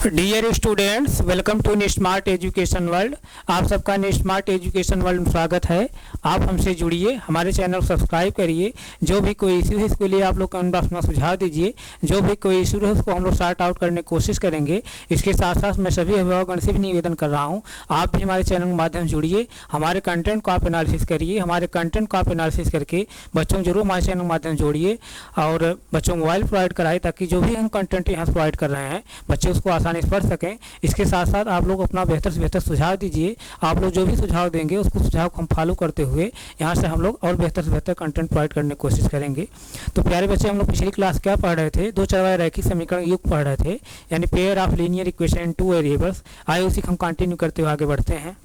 Dear students, welcome to smart education world. आप सबका smart education world में स्वागत है। आप हमसे जुड़िए, हमारे चैनल को सब्सक्राइब करिए। जो भी कोई इशू है इसके लिए आप लोग अपना सुझाव दीजिए। जो भी कोई इशू है उसको हम लोग सॉर्ट आउट करने की कोशिश करेंगे। इसके साथ साथ मैं सभी अभिभावकों से भी निवेदन कर रहा हूँ, आप भी हमारे चैनल के माध्यम से जुड़िए, हमारे कंटेंट को आप एनालिसिस करिए। हमारे कंटेंट को आप एनालिसिस करके बच्चों को जरूर हमारे चैनल के माध्यम से जोड़िए और बच्चों को मोबाइल प्रोवाइड कराए, ताकि जो भी हम कंटेंट यहाँ प्रोवाइड कर रहे हैं बच्चे उसको आसानी से पढ़ सकें। इसके साथ साथ आप लोग अपना बेहतर से बेहतर सुझाव दीजिए। आप लोग जो भी सुझाव देंगे उसको सुझाव को हम फॉलो करते हुए यहाँ से हम लोग और बेहतर से बेहतर कंटेंट प्रोवाइड करने की कोशिश करेंगे। तो प्यारे बच्चे, हम लोग पिछली क्लास क्या पढ़ रहे थे? दो चरवाहे रैखिक समीकरण युग पढ़ रहे थे, यानी pair of linear equation in two variables. आइए उसी को हम कंटिन्यू करते हुए आगे बढ़ते हैं।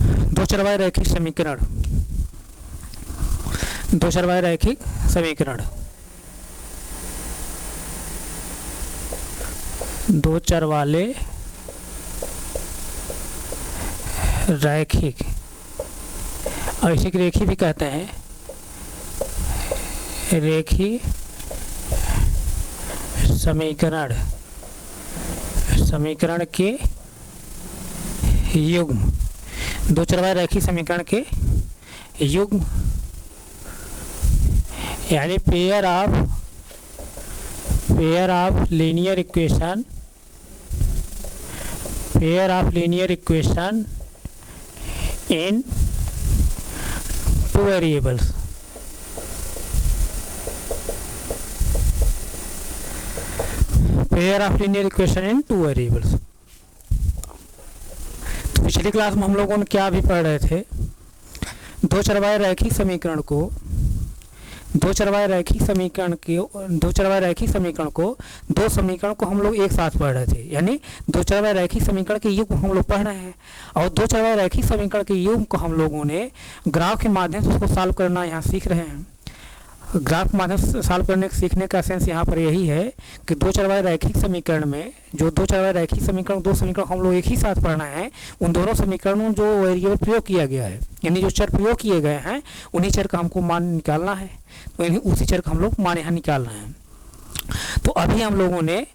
दो चरवाहे रैखिक समीकरण, दो चरवाहे रैखिक समीकरण, दो चरवाले रैखिक, और इसी को रेखी भी कहते हैं, रेखी समीकरण, समीकरण के युग्म। दो चरवाहे रैखिक समीकरण के युग्म यानी pair of linear equation, pair of linear equation in two variables. Pair of linear equation in two variables. तो पिछली क्लास में हम लोगों ने क्या भी पढ़ रहे थे? दो चरवाहे रैखिक समीकरण को, दो चरवाहे रैखिक समीकरण को दो समीकरण को हम लोग एक साथ पढ़ रहे थे, यानी दो चरवाहे रैखिक समीकरण के युग्म हम लोग पढ़ रहे हैं। और दो चरवाहे रैखिक समीकरण के युग्म को हम लोगों ने ग्राफ के माध्यम से उसको सॉल्व करना यहाँ सीख रहे हैं। ग्राफ के माध्यम से सॉल्व करने सीखने का सेंस यहाँ पर यही है कि दो चरवाहे रैखिक समीकरण में, जो दो चरवाहे रैखिक समीकरण, दो समीकरण हम लोग एक ही साथ पढ़ना है। उन दोनों समीकरणों में जो वेरिएबल प्रयोग किया गया है, यानी जो चर प्रयोग किए गए हैं, उन्हीं चर का हमको मान निकालना है। तो उसी चर का हम लोग मान यहाँ निकालना है। तो अभी हम लोगों ने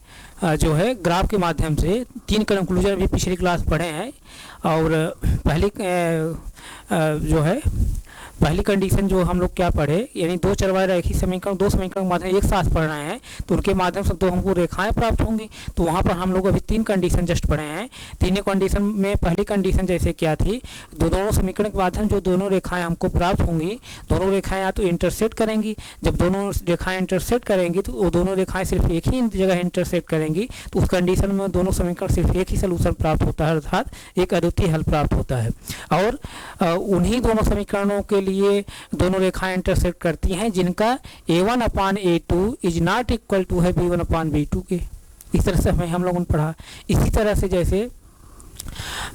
जो है ग्राफ के माध्यम से तीन कंक्लूजन भी पिछली क्लास पढ़े हैं। और पहली कंडीशन जो हम लोग क्या पढ़े, यानी दो चरवाहे रैखिक समीकरण, दो समीकरण के माध्यम एक साथ पढ़ रहे हैं तो उनके माध्यम से दो हमको रेखाएं प्राप्त होंगी। तो वहाँ पर हम लोग अभी तीन कंडीशन जस्ट पढ़े हैं। तीनों कंडीशन में पहली कंडीशन जैसे क्या थी, दोनों समीकरण के माध्यम जो दोनों रेखाएं हमको प्राप्त होंगी, दोनों रेखाएं या तो इंटरसेक्ट करेंगी। जब दोनों रेखाएं इंटरसेक्ट करेंगी तो वो दोनों रेखाएं सिर्फ एक ही जगह इंटरसेक्ट करेंगी, तो उस कंडीशन में दोनों समीकरण सिर्फ एक ही सोल्यूशन प्राप्त होता है, अर्थात एक अद्वितीय हल प्राप्त होता है। और उन्हीं दोनों समीकरणों के लिए दोनों रेखाएं इंटरसेक्ट करती हैं जिनका a1/a2 is not equal to है b1/b2 के। इस तरह से हमें हम लोगों ने पढ़ा। इसी तरह से जैसे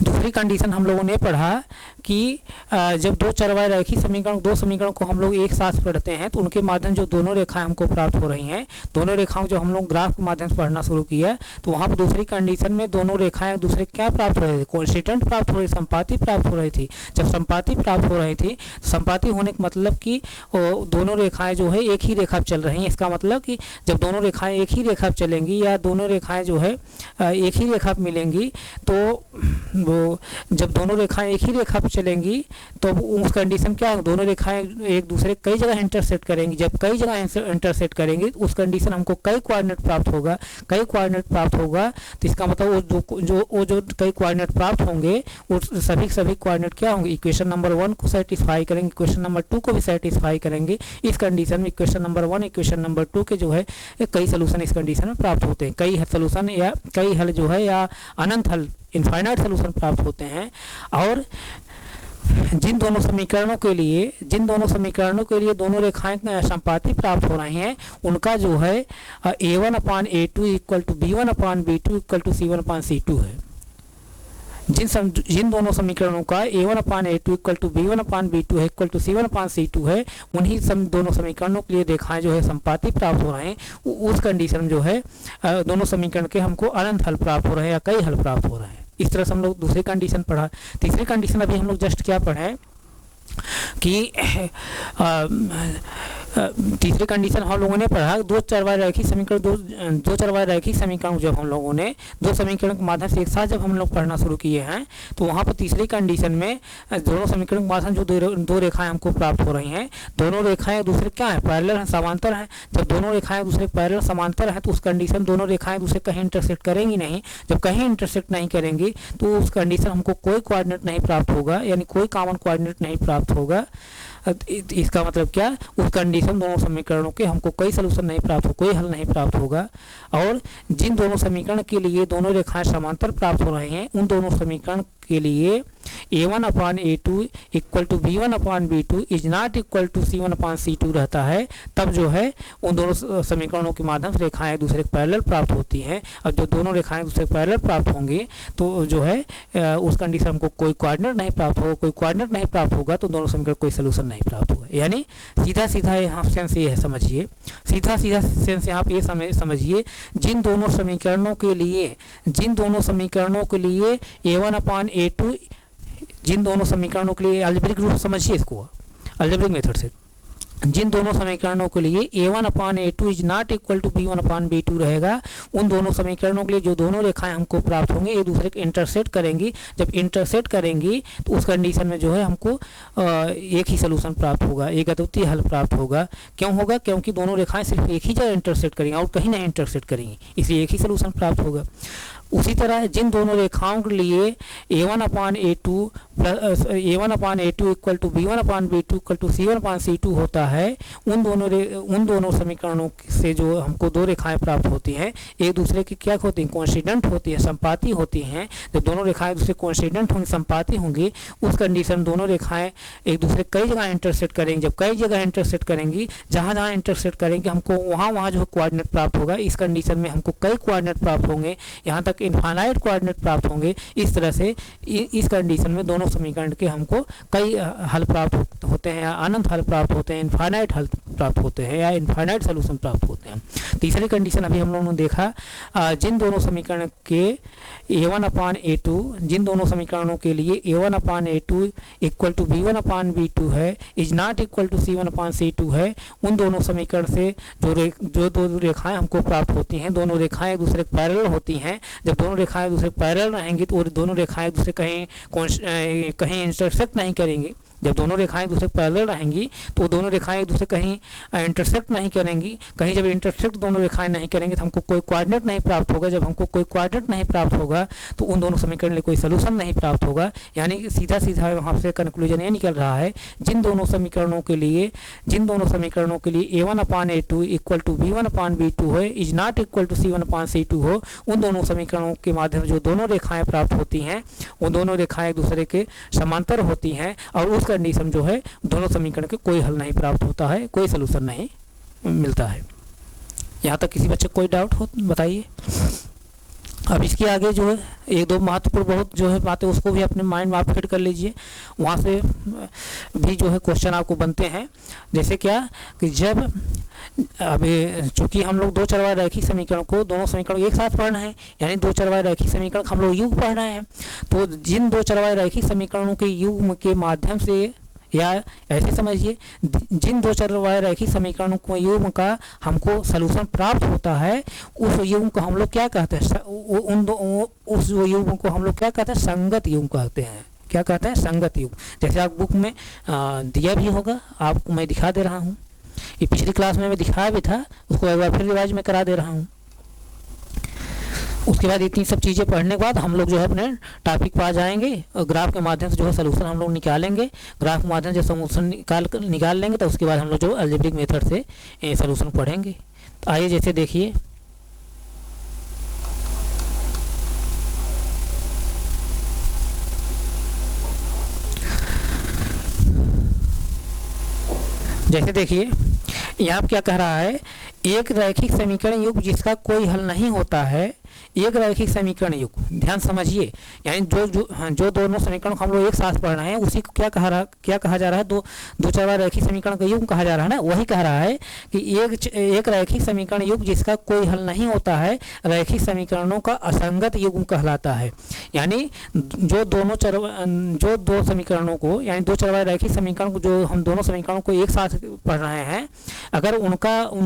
दूसरी कंडीशन हम लोगों ने पढ़ा कि जब दो चरवाहे रैखिक समीकरण, दो समीकरण को हम लोग एक साथ पढ़ते हैं तो उनके माध्यम जो दोनों रेखाएं हमको प्राप्त हो रही हैं, दोनों रेखाओं जो हम लोग ग्राफ के माध्यम से पढ़ना शुरू किया, तो वहाँ पर दूसरी कंडीशन में दोनों रेखाएं एक दूसरे क्या प्राप्त हो रही थी? कोइंसिडेंट प्राप्त हो रही, संपाती प्राप्त हो रही थी। जब संपाती प्राप्त हो रही थी, संपाती होने का मतलब कि दोनों रेखाएं जो है एक ही रेखा पर चल रही हैं। इसका मतलब कि जब दोनों रेखाएं एक ही रेखा पर चलेंगी या दोनों रेखाएं जो है एक ही रेखा पर मिलेंगी, तो वो जब दोनों रेखाएं एक ही रेखा पर चलेंगी तो उस कंडीशन क्या है, दोनों रेखाएं एक दूसरे कई जगह इंटरसेक्ट करेंगी। जब कई जगह इंटरसेक्ट करेंगी उस कंडीशन हमको कई कोऑर्डिनेट प्राप्त होगा। कई कोऑर्डिनेट प्राप्त होगा तो इसका मतलब वो जो कई कोऑर्डिनेट प्राप्त होंगे वो सभी कोऑर्डिनेट क्या होंगे, इक्वेशन नंबर 1 को सेटिस्फाई करेंगे, इक्वेशन नंबर 2 को भी सेटिस्फाई करेंगे। इस कंडीशन में इक्वेशन नंबर 1, इक्वेशन नंबर 2 के जो है कई सोल्यूशन इस कंडीशन में प्राप्त होते हैं। कई सोल्यूशन या कई हल जो है या अनंत हल, इनफाइनाइट सोल्यूशन प्राप्त होते हैं। और जिन दोनों समीकरणों के लिए दोनों रेखाएं संपाती प्राप्त हो रही हैं, उनका जो है a1/a2 equal to b1/b2 equal to c1/c2 है। जिन दोनों समीकरणों का a1/a2 इक्वल टू b1/b2 है इक्वल टू c1/c2 है, उन्हीं दोनों समीकरणों के लिए रेखाएं जो है संपाती प्राप्त हो रहे हैं। उस कंडीशन जो है दोनों समीकरण के हमको अनंत हल प्राप्त हो रहे हैं या कई हल प्राप्त हो रहे हैं। इस तरह से हम लोग दूसरी कंडीशन पढ़ा। तीसरी कंडीशन अभी हम लोग जस्ट क्या पढ़े कि तीसरी कंडीशन हम लोगों ने पढ़ा दो चरवाई रैखिक समीकरण दो चरवाई रैखिक समीकरण जब हम लोगों ने दो समीकरण के माध्यम से एक साथ जब हम लोग पढ़ना शुरू किए हैं तो वहाँ पर तीसरी कंडीशन में दोनों समीकरण के माध्यम जो दो रेखाएं हमको प्राप्त हो रही हैं, दोनों रेखाएं एक दूसरे क्या है, पैरेलल हैं, समांतर हैं। जब दोनों रेखाएं एक दूसरे पैरेलल समांतर हैं तो उस कंडीशन दोनों रेखाएं एक दूसरे कहीं इंटरसेक्ट करेंगी नहीं। जब कहीं इंटरसेक्ट नहीं करेंगी तो उस कंडीशन हमको कोई कोऑर्डिनेट नहीं प्राप्त होगा, यानी कोई कॉमन कोऑर्डिनेट नहीं प्राप्त होगा। इसका मतलब क्या, उस कंडीशन दोनों समीकरणों के हमको कोई सलूशन नहीं प्राप्त हो, कोई हल नहीं प्राप्त होगा। और जिन दोनों समीकरण के लिए दोनों रेखाएं समांतर प्राप्त हो रहे हैं उन दोनों समीकरण के लिए a1/a2 equal to b1/b2 is not equal to c1/c2 रहता है। तब जो है उन दोनों समीकरणों के माध्यम से रेखाएं एक दूसरे के पैरेलल प्राप्त होती हैं। अब जो दोनों रेखाएं एक दूसरे के पैरेलल प्राप्त होंगी तो जो है उस कंडीशन हमको कोई कोऑर्डिनेट नहीं प्राप्त होगा, कोई कोऑर्डिनेट नहीं प्राप्त होगा तो दोनों समीकरण कोई सलूशन नहीं प्राप्त होगा। यानी सीधा सीधा यहाँ सेंस ये है, समझिए, सीधा सीधा सेंस यहाँ पे ये समझिए, जिन दोनों समीकरणों के लिए a1/a2 जिन दोनों समीकरणों के लिए अलजेब्रिक रूप समझिए इसको, अलजेब्रिक मेथड से जिन दोनों समीकरणों के लिए a1/a2 is not equal to b1/b2 रहेगा, उन दोनों समीकरणों के लिए जो दोनों रेखाएं हमको प्राप्त होंगी एक दूसरे को इंटरसेक्ट करेंगी। जब इंटरसेक्ट करेंगी तो उस कंडीशन में जो है हमको एक ही सलूशन प्राप्त होगा, एक अद्वितीय हल प्राप्त होगा। क्यों होगा, क्योंकि दोनों रेखाएं सिर्फ एक ही जगह इंटरसेक्ट करेंगी और कहीं नहीं इंटरसेक्ट करेंगी, इसलिए एक ही सलूशन प्राप्त होगा। उसी तरह जिन दोनों रेखाओं के लिए a1/a2 equal to b1/b2 equal to c1/c2 होता है, उन दोनों समीकरणों से जो हमको दो रेखाएं प्राप्त होती हैं एक दूसरे की क्या होती हैं, कोइंसिडेंट होती है, संपाती होती हैं। जब दोनों रेखाएं दूसरे कोइंसिडेंट होंगी, संपाती होंगी, उस कंडीशन दोनों रेखाएं एक दूसरे कई जगह इंटरसेक्ट करेंगी। जब कई जगह इंटरसेक्ट करेंगी, जहाँ जहाँ इंटरसेक्ट करेंगे हमको वहाँ जो कोऑर्डिनेट प्राप्त होगा। इस कंडीशन में हमको कई कोऑर्डिनेट प्राप्त होंगे, यहाँ तक इनफाइनाइट कोऑर्डिनेट प्राप्त होंगे। इस तरह से इस कंडीशन में दोनों समीकरण के हमको कई हल प्राप्त होते हैं, या अनंत हल प्राप्त होते हैं, इनफाइनाइट हल प्राप्त होते हैं, या इनफाइनाइट सॉल्यूशन प्राप्त होते हैं। तीसरी कंडीशन अभी हम लोगों ने देखा, जिन दोनों समीकरण के a1/a2 जिन दोनों समीकरणों के लिए a1/a2 इक्वल टू b1/b2 है, is not equal to c1/c2 है, उन दोनों समीकरण से जो दो रेखाएं हमको प्राप्त होती हैं, दोनों रेखाएं एक दूसरे के पैरेलल होती हैं। जब दोनों रेखाएं एक दूसरे पैरेलल रहेंगी तो दोनों रेखाएं एक दूसरे कहीं इंटरसेक्ट नहीं करेंगी। जब दोनों रेखाएं एक दूसरे पैरेलल रहेंगी तो दोनों रेखाएं एक दूसरे कहीं इंटरसेक्ट नहीं करेंगी। कहीं जब इंटरसेक्ट दोनों रेखाएं नहीं करेंगी तो हमको कोई कोऑर्डिनेट नहीं प्राप्त होगा। जब हमको कोई कोऑर्डिनेट नहीं प्राप्त होगा तो उन दोनों समीकरण में कोई सलूशन नहीं प्राप्त होगा। यानी सीधा सीधा वहाँ से कंक्लूजन ये निकल रहा है, जिन दोनों समीकरणों के लिए a1/a2 इक्वल टू b1/b2 है, is not equal to c1/c2 हो, उन दोनों समीकरणों के माध्यम से जो दोनों रेखाएं प्राप्त होती हैं वो दोनों रेखाएं एक दूसरे के समांतर होती हैं, और उस कंडीशन जो है दोनों समीकरण के कोई हल नहीं प्राप्त होता है, कोई सलूशन नहीं मिलता है। यहाँ तक किसी बच्चे को कोई डाउट हो बताइए। अब इसके आगे जो है एक दो महत्वपूर्ण बहुत जो है बातें उसको भी अपने माइंड में आप फिट कर लीजिए, वहाँ से भी जो है क्वेश्चन आपको बनते हैं। जैसे क्या कि जब अभी चूंकि हम लोग दो चरवाई रैखिक समीकरण को दोनों समीकरण एक साथ पढ़ना है, यानी दो चरवाई रैखिक समीकरण हम लोग युग्म पढ़ रहे हैं, तो जिन दो चरवाई रैखिक समीकरणों के युग्म के माध्यम से, या ऐसे समझिए जिन दो चरवाई रैखिक समीकरणों को युग्म का हमको सलूशन प्राप्त होता है, उस युग्म को हम लोग क्या कहते हैं, उस युग्म को हम लोग क्या कहते हैं, संगत युग्म कहते हैं। क्या कहते हैं, संगत युग्म। जैसे आप बुक में दिया भी होगा, आपको मैं दिखा दे रहा हूँ, ये पिछली क्लास में मैं दिखाया भी था, उसको एक बार फिर रिवाइज में करा दे रहा हूँ। उसके बाद इतनी सब चीज़ें पढ़ने के बाद हम लोग जो है अपने टॉपिक पर आ जाएंगे और ग्राफ के माध्यम से जो है सलूशन हम लोग निकालेंगे। ग्राफ के माध्यम से सलूशन निकाल लेंगे तो उसके बाद हम लोग जो अलजेब्रिक मेथड से सलूशन पढ़ेंगे। तो आइए जैसे देखिए, जैसे देखिए यहाँ क्या कह रहा है, एक रैखिक समीकरण युग्म जिसका कोई हल नहीं होता है एक रैखिक समीकरण युग्म, ध्यान समझिए, यानी जो दोनों समीकरण हम लोग एक साथ पढ़ रहे हैं उसी को क्या कहा जा रहा है, दो चरवाहा रैखिक समीकरण का युग्म कहा जा रहा है ना। वही कह रहा है कि एक रैखिक समीकरण युग्म जिसका कोई हल नहीं होता है रैखिक समीकरणों का असंगत युग्म कहलाता है। यानी जो दो समीकरणों को, यानी दो चरवाहा रैखिक समीकरण को, जो हम दोनों समीकरणों को एक साथ पढ़ रहे हैं, अगर उन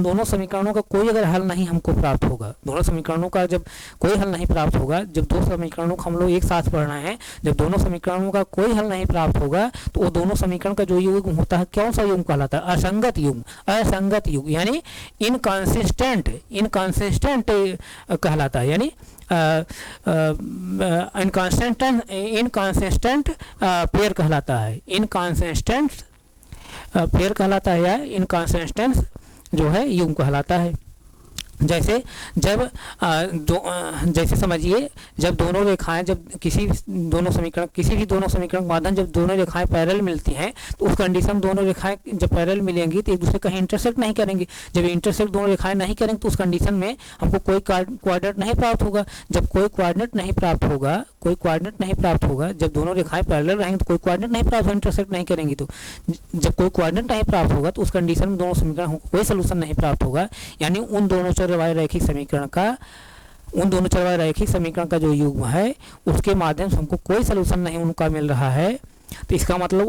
दोनों समीकरणों का कोई अगर हल नहीं हमको प्राप्त होगा, दोनों समीकरणों का जब कोई हल नहीं प्राप्त होगा, जब दो समीकरणों को हम लोग एक साथ पढ़ रहे हैं, जब दोनों समीकरणों का कोई हल नहीं प्राप्त होगा तो वो दोनों समीकरण का जो युग्म होता है कौन सा युग्म कहलाता है, असंगत युग्म। असंगत युग्म यानी इनकंसिस्टेंट कहलाता है, यानी इनकंसिस्टेंट पेयर कहलाता है, इनकंसिस्टेंट पेयर कहलाता है या इनकंसिस्टेंस जो है युग्म कहलाता है। जैसे जैसे समझिए, जब दोनों रेखाएं, जब किसी भी दोनों समीकरण के माध्यम जब दोनों रेखाएं पैरेलल मिलती हैं तो उस कंडीशन दोनों रेखाएं जब पैरेलल मिलेंगी तो एक दूसरे का इंटरसेक्ट नहीं करेंगी। जब इंटरसेक्ट दोनों रेखाएं नहीं करेंगी तो उस कंडीशन में हमको कोई कोऑर्डिनेट नहीं प्राप्त होगा। जब कोई कोऑर्डिनेट नहीं प्राप्त होगा, जब दोनों रेखाएं पैरेलल रहेंगी तो कोई कोऑर्डिनेट नहीं प्राप्त होगा, इंटरसेक्ट नहीं करेंगी। तो जब कोई कोऑर्डिनेट नहीं प्राप्त होगा तो उस कंडीशन में दोनों समीकरण को कोई सोल्यूशन नहीं प्राप्त होगा। यानी उन दोनों चरवाहा रैखिक समीकरण का जो युग्म है उसके माध्यम से हमको कोई सलूशन नहीं उनका मिल रहा है। तो इसका मतलब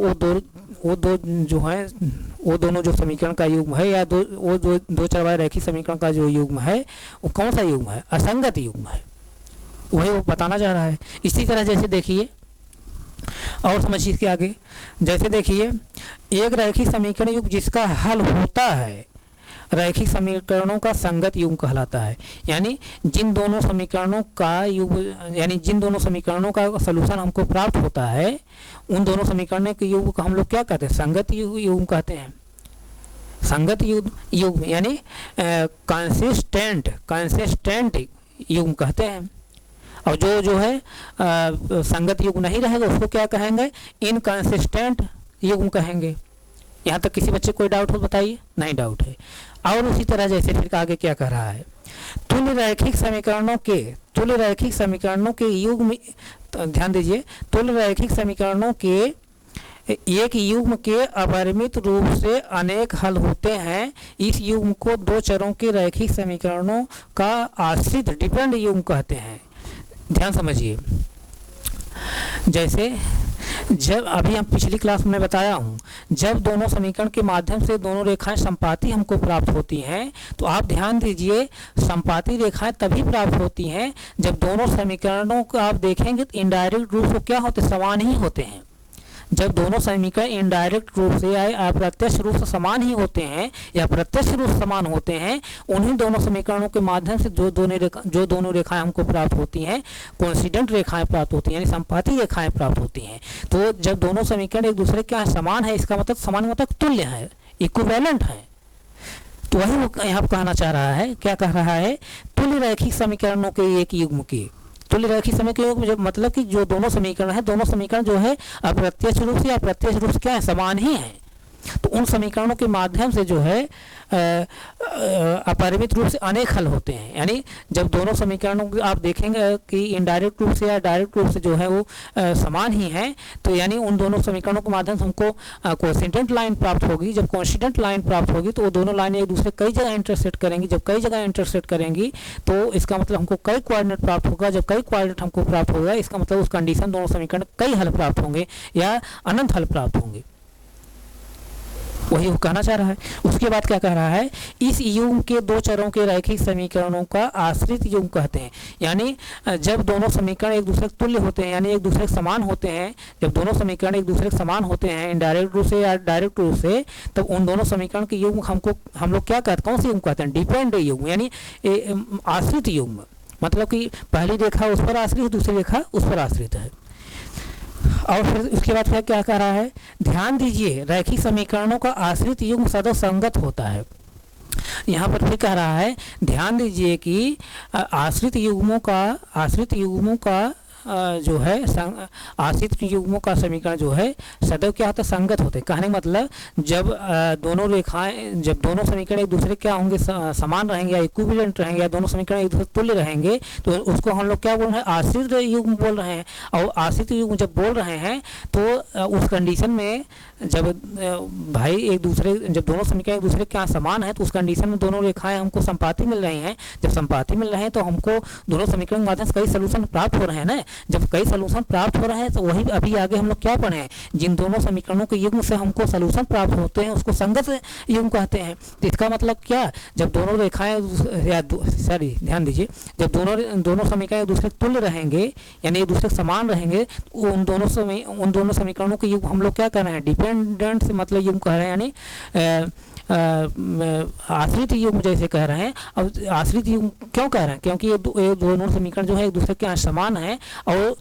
वो दोनों जो समीकरण का युग्म है या दो चरवाहा रैखिक समीकरण का जो युग्म है वो कौन सा युग्म है, असंगत युग्म है, वही वो बताना चाह रहा है। इसी तरह जैसे देखिए और समझिए इसके आगे, जैसे देखिए एक रैखिक समीकरण युग्म जिसका हल होता है रैखिक समीकरणों का संगत युग्म कहलाता है। यानी जिन दोनों समीकरणों का सलूशन हमको प्राप्त होता है उन दोनों समीकरणों के युग्म को हम लोग क्या कहते हैं, संगत युग्म कहते हैं। संगत युग्म यानी कंसिस्टेंट युग्म कहते हैं। और जो है संगत युग्म नहीं रहेगा उसको क्या कहेंगे, इनकंसिस्टेंट युग्म कहेंगे। यहाँ तक किसी बच्चे कोई डाउट हो बताइए? नहीं डाउट है। और उसी तरह जैसे फिर आगे क्या कह रहा है, तुल्य रैखिक समीकरणों के युग्म, ध्यान दीजिए, तुल्य रैखिक समीकरणों के एक युग्म के अपरिमित रूप से अनेक हल होते हैं। इस युग्म को दो चरों के रैखिक समीकरणों का आश्रित डिपेंड युग्म कहते हैं। ध्यान समझिए, जैसे जब अभी हम पिछली क्लास में बताया हूँ, जब दोनों समीकरण के माध्यम से दोनों रेखाएं संपाती हमको प्राप्त होती हैं तो आप ध्यान दीजिए, संपाती रेखाएं तभी प्राप्त होती हैं जब दोनों समीकरणों को आप देखेंगे तो इनडायरेक्ट रूप से क्या होते, समान ही होते हैं। जब दोनों समीकरण इनडायरेक्ट रूप से या अप्रत्यक्ष रूप से समान ही होते हैं या प्रत्यक्ष रूप से समान होते हैं, उन्हीं दोनों समीकरणों के माध्यम से जो दोनों रेखाएं हमको प्राप्त होती हैं, कोइंसिडेंट रेखाएं प्राप्त होती हैं, यानी संपाती रेखाएं प्राप्त होती हैं। तो जब दोनों समीकरण एक दूसरे के समान है, इसका मतलब समान मतलब तुल्य है, इक्विवेलेंट है। तो वही वो यहाँ कहना चाह रहा है, क्या कह रहा है, तुल्य रैखिक समीकरणों के एक युग्म की, तुल्य रैखिक समीकरण जब मतलब कि जो दोनों समीकरण है, दोनों समीकरण जो है अप्रत्यक्ष रूप से या प्रत्यक्ष रूप से क्या है, समान ही है। तो उन समीकरणों के माध्यम से जो है अपरिमित रूप से अनेक हल होते हैं। यानी जब दोनों समीकरणों को आप देखेंगे कि इनडायरेक्ट रूप से या डायरेक्ट रूप से जो है वो समान ही हैं, तो यानी उन दोनों समीकरणों के माध्यम से हमको कोइंसिडेंट लाइन प्राप्त होगी। जब कोइंसिडेंट लाइन प्राप्त होगी तो वो दोनों लाइनें एक दूसरे कई जगह इंटरसेक्ट करेंगी। जब कई जगह इंटरसेक्ट करेंगी तो इसका मतलब हमको कई कोऑर्डिनेट प्राप्त होगा। जब कई कोऑर्डिनेट हमको प्राप्त होगा, इसका मतलब उस कंडीशन दोनों समीकरण कई हल प्राप्त होंगे या अनंत हल प्राप्त होंगे। वही वो कहना चाह रहा है। उसके बाद क्या कह रहा है, इस युग्म के दो चरों के रैखिक समीकरणों का आश्रित युग्म कहते हैं। यानी जब दोनों समीकरण एक दूसरे के तुल्य होते हैं, यानी एक दूसरे के समान होते हैं, जब दोनों समीकरण एक दूसरे के समान होते हैं इनडायरेक्ट रूप से या डायरेक्ट रूप से, तब उन दोनों समीकरण के युग्म हम लोग क्या कहते हैं, कौन से युग्म कहते हैं, डिपेंड युग्म, यानी आश्रित युग्म। मतलब कि पहली रेखा उस पर आश्रित, दूसरी रेखा उस पर आश्रित है। और फिर उसके बाद क्या कह रहा है, ध्यान दीजिए, रैखिक समीकरणों का आश्रित युग्म सदैव संगत होता है। यहाँ पर फिर कह रहा है, ध्यान दीजिए कि आश्रित युग्मों का जो है आश्रित युग्मों का समीकरण जो है सदैव क्या होता है, संगत होते हैं। कहने का मतलब जब दोनों रेखाएं, जब दोनों समीकरण एक दूसरे क्या होंगे, समान रहेंगे या इक्विवेलेंट रहेंगे या दोनों समीकरण एक दूसरे तुल्य रहेंगे, तो उसको हम लोग क्या बोल रहे हैं, आश्रित युग्म बोल रहे हैं। और आश्रित युग्म जब बोल रहे हैं तो उस कंडीशन में जब भाई एक दूसरे, जब दोनों समीकरण एक दूसरे के यहाँ समान है तो उस कंडीशन में दोनों रेखाएं हमको संपाती मिल रही हैं। जब संपाती मिल रहे हैं तो हमको दोनों समीकरण के माध्यम से कई सलूशन प्राप्त हो रहे हैं ना। जब कई सलूशन प्राप्त हो रहे हैं तो वही अभी आगे हम लोग क्या पढ़े हैं, जिन दोनों समीकरणों के युग्म से हमको सलूशन प्राप्त होते हैं उसको संगत युग्म कहते हैं। तो इसका मतलब क्या, जब दोनों रेखाएं सॉरी ध्यान दीजिए, जब दोनों समीकरण एक दूसरे तुल्य रहेंगे यानी एक दूसरे समान रहेंगे, उन दोनों समीकरणों के युग्म हम लोग क्या कर रहे हैं, डिपेंडेंट से मतलब युग्म कह रहे हैं, यानी आश्रित युग्म जैसे कह रहे हैं। अब आश्रित युग्म क्यों कह रहे हैं, क्योंकि ये दोनों समीकरण जो है एक दूसरे के यहाँ समान है और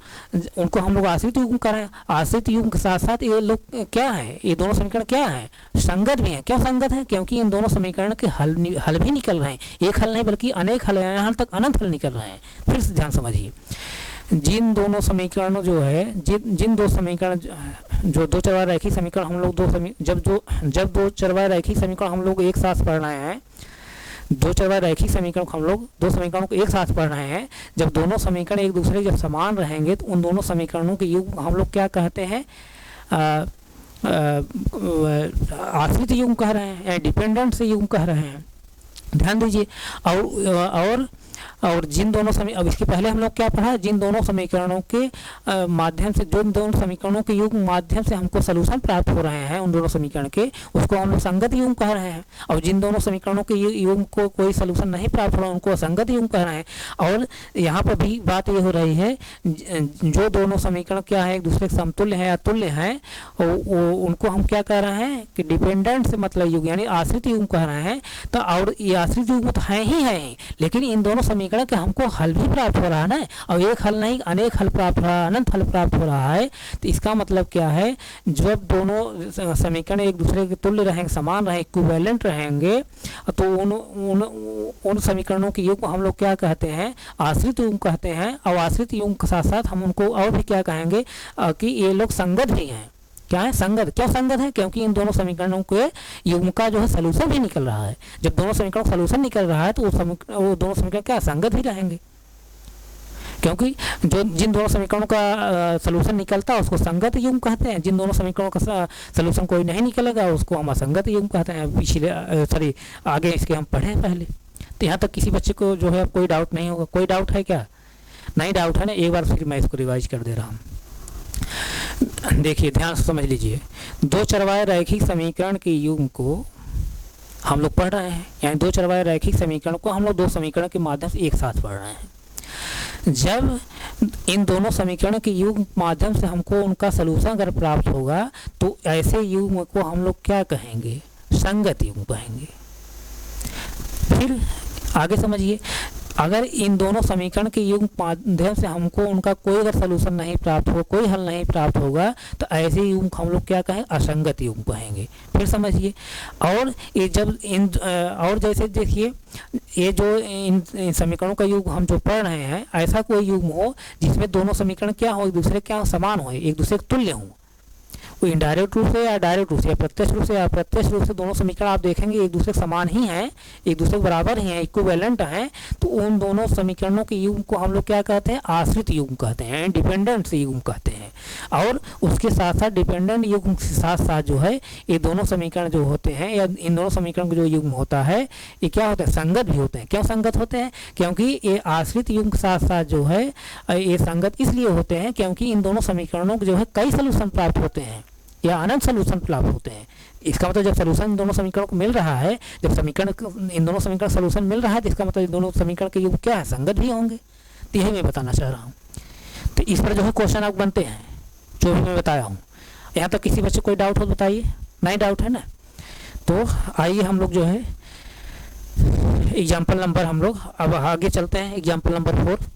उनको हम लोग आश्रित युग्म कह रहे हैं। आश्रित युग्म के साथ साथ ये लोग क्या है, ये दोनों समीकरण क्या है, संगत भी है। क्यों संगत है, क्योंकि इन दोनों समीकरण के हल भी निकल रहे हैं, एक हल नहीं बल्कि अनेक हल, यहाँ तक अनंत हल निकल रहे हैं। फिर से ध्यान समझिए, जिन दोनों समीकरणों जो है, जिन दो समीकरण जो दो चरवाहा रैखिक समीकरण हम लोग जब दो चरवाहा रैखिक समीकरण हम लोग एक साथ पढ़ रहे हैं, दो चरवाहा रैखिक समीकरण हम लोग दो समीकरणों को एक साथ पढ़ रहे हैं, जब दोनों समीकरण एक दूसरे जब समान रहेंगे तो उन दोनों समीकरणों के युग्म हम लोग क्या कहते हैं, आश्रित युग्म कह रहे हैं या डिपेंडेंट से युग्म कह रहे हैं। ध्यान दीजिए। और जिन दोनों अब इसके पहले हम लोग क्या पढ़ा, जिन दोनों समीकरणों के माध्यम से, जो दोनों समीकरणों के युग्म माध्यम से हमको सलूशन प्राप्त हो रहे हैं उन दोनों समीकरण के, उसको हम लोग संगत युग्म कह रहे हैं। और जिन दोनों समीकरणों के युग्म को कोई सलूशन नहीं प्राप्त हो रहा उनको असंगत युग्म कह रहे हैं। और यहाँ पर भी बात ये हो रही है, जो दोनों समीकरण क्या है, एक दूसरे के समतुल्य है या तुल्य है, उनको हम क्या कह रहे हैं कि डिपेंडेंट से मतलब युग्म यानी आश्रित युग्म कह रहे हैं। तो और ये आश्रित युग्म तो है ही है, लेकिन इन दोनों समीकरण के हमको हल भी प्राप्त हो रहा है ना, और एक हल नहीं अनेक हल प्राप्त हो रहा है, अनंत हल प्राप्त हो रहा है। तो इसका मतलब क्या है, जब दोनों समीकरण एक दूसरे के तुल्य रहेंगे, समान रहेंगे, इक्विवेलेंट रहेंगे, तो उन समीकरणों के युग्म हम लोग क्या कहते हैं, आश्रित युग्म कहते हैं। और आश्रित युग्म के साथ साथ हम उनको और भी क्या कहेंगे कि ये लोग संगत भी हैं। क्या है, संगत। क्यों संगत है, क्योंकि इन दोनों समीकरणों के युग्म का जो है सलूशन भी निकल रहा है। जब दोनों समीकरणों का सलूशन निकल रहा है तो वो दोनों समीकरण क्या संगत भी रहेंगे, क्योंकि जिन दोनों समीकरणों का सलूशन निकलता है उसको संगत युग्म कहते हैं। जिन दोनों समीकरणों का सलूशन कोई नहीं निकलेगा उसको हम असंगत युग्म कहते हैं। पिछले आगे इसके हम पढ़े पहले। तो यहाँ तक किसी बच्चे को जो है कोई डाउट नहीं होगा। कोई डाउट है क्या? नहीं डाउट है ना, एक बार फिर मैं इसको रिवाइज कर दे रहा हूँ। देखिए ध्यान से समझ लीजिए, दो चरवाहे रैखिक समीकरण के युग्म को हम लोग पढ़ रहे हैं, यानी दो चरवाहे रैखिक समीकरण को हम लोग दो समीकरण के माध्यम से एक साथ पढ़ रहे हैं। जब इन दोनों समीकरण के युग्म माध्यम से हमको उनका सलूशन अगर प्राप्त होगा तो ऐसे युग्म को हम लोग क्या कहेंगे, संगत युग्म कहेंगे। फिर आगे समझिए, अगर इन दोनों समीकरण के युग्म माध्यम से हमको उनका कोई अगर सलूशन नहीं प्राप्त हो, कोई हल नहीं प्राप्त होगा, तो ऐसे युग्म हम लोग क्या कहें, असंगत युग्म कहेंगे। फिर समझिए, और ये जब और जैसे देखिए, ये जो इन समीकरणों का युग्म हम जो पढ़ रहे हैं, ऐसा कोई युग्म हो जिसमें दोनों समीकरण क्या हो, एक दूसरे क्या समान हो, एक दूसरे के तुल्य हो। वो इनडायरेक्ट रूप से या डायरेक्ट रूप से या प्रत्यक्ष रूप से या अप्रत्यक्ष रूप से दोनों समीकरण आप देखेंगे एक दूसरे के समान ही हैं, एक दूसरे के बराबर ही हैं, इक्विवेलेंट हैं। तो उन दोनों समीकरणों के युग्म को हम लोग क्या कहते हैं, आश्रित युग्म कहते हैं, डिपेंडेंट युग्म कहते हैं। और उसके साथ साथ डिपेंडेंट युग्म के साथ साथ जो है ये दोनों समीकरण जो होते हैं या इन दोनों समीकरण का जो युग्म होता है ये क्या होता है, संगत भी होते हैं। क्यों संगत होते हैं? क्योंकि ये आश्रित युग्म के साथ साथ जो है ये संगत इसलिए होते हैं क्योंकि इन दोनों समीकरणों को जो है कई सलूशन प्राप्त होते हैं या अनंत सलूशन प्राप्त होते हैं। इसका मतलब जब सलूशन इन दोनों समीकरणों को मिल रहा है, जब इन दोनों समीकरण सलूशन मिल रहा है तो इसका मतलब इन दोनों समीकरण के युग्म क्या है, संगत भी होंगे। तो यही मैं बताना चाह रहा हूँ। तो इस पर जो है क्वेश्चन आप बनते हैं जो भी मैं बताया हूँ। यहाँ तक किसी बच्चे कोई डाउट हो तो बताइए। नहीं डाउट है ना? तो आइए हम लोग जो है एग्जाम्पल नंबर हम लोग अब आगे चलते हैं। एग्जाम्पल नंबर 4